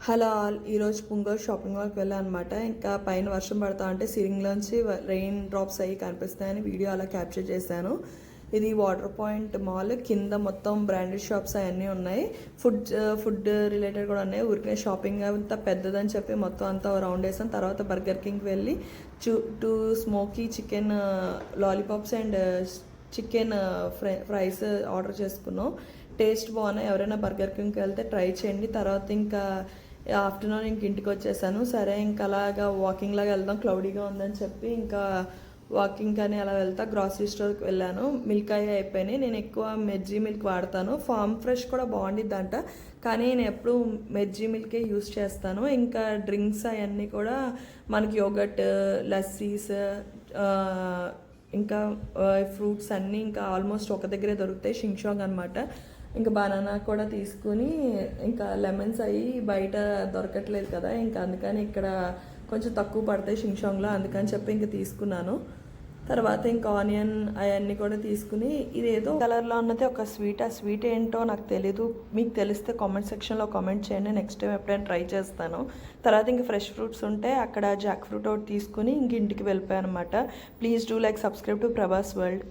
Hello all, ఈరోజు పుంగోర్ shopping మాల్కి వెళ్ళాను అనమాట. ఇంకా పైన వర్షం పడతా అంటే సీలింగ్లోంచి రెయిన్ డ్రాప్స్ అయ్యి కనిపిస్తాయని వీడియో అలా క్యాప్చర్ చేశాను. ఇది వాటర్ పాయింట్ మాల్. కింద మొత్తం బ్రాండెడ్ షాప్స్ అవన్నీ ఉన్నాయి. ఫుడ్ రిలేటెడ్ కూడా ఉన్నాయి. ఊరికే షాపింగ్ అంతా పెద్దదని చెప్పి మొత్తం అంతా రౌండ్ వేసాను. తర్వాత బర్గర్ కింగ్కి వెళ్ళి two smoky chicken lollipops and chicken fries order చేసుకున్నాం. టేస్ట్ బాగున్నాయి. ఎవరైనా బర్గర్ కింగ్కి వెళ్తే ట్రై చేయండి. తర్వాత ఇంకా ఆఫ్టర్నూన్ ఇంటికి వచ్చేసాను. సరే ఇంకా అలాగా వాకింగ్ లాగా వెళ్దాం, క్లౌడీగా ఉందని చెప్పి ఇంకా వాకింగ్ కానీ అలా వెళ్తా. గ్రాసరీ స్టోర్కి వెళ్ళాను. మిల్క్ అయిపోయినాయి. నేను ఎక్కువ మెజ్జీ మిల్క్ వాడతాను. ఫామ్ ఫ్రెష్ కూడా బాగుండిద్దంట, కానీ నేను ఎప్పుడు మెజ్జీ మిల్కే యూస్ చేస్తాను. ఇంకా డ్రింక్స్ అవన్నీ కూడా మనకి యోగట్, లస్సీస్, ఇంకా ఫ్రూట్స్ అన్నీ ఇంకా ఆల్మోస్ట్ ఒక దగ్గరే దొరుకుతాయి. షింగ్షాంగ్ అనమాట. ఇంకా బనానా కూడా తీసుకుని, ఇంకా లెమన్స్ అయ్యి బయట దొరకట్లేదు కదా, ఇంకా అందుకని ఇక్కడ కొంచెం తక్కువ పడతాయి షింగ్షాంగ్లో, అందుకని చెప్పి ఇంకా తీసుకున్నాను. తర్వాత ఇంకా ఆనియన్ అవన్నీ కూడా తీసుకుని, ఇదేదో కలర్లో ఉన్నది ఒక స్వీట్. ఆ స్వీట్ ఏంటో నాకు తెలీదు. మీకు తెలిస్తే కామెంట్ సెక్షన్లో కామెంట్ చేయండి. నెక్స్ట్ టైం ఎప్పుడైనా ట్రై చేస్తాను. తర్వాత ఇంకా ఫ్రెష్ ఫ్రూట్స్ ఉంటే అక్కడ జాక్ ఫ్రూట్ ఒకటి తీసుకుని ఇంక ఇంటికి వెళ్ళిపోయాను అనమాట. Please do like, subscribe to Prabhas world.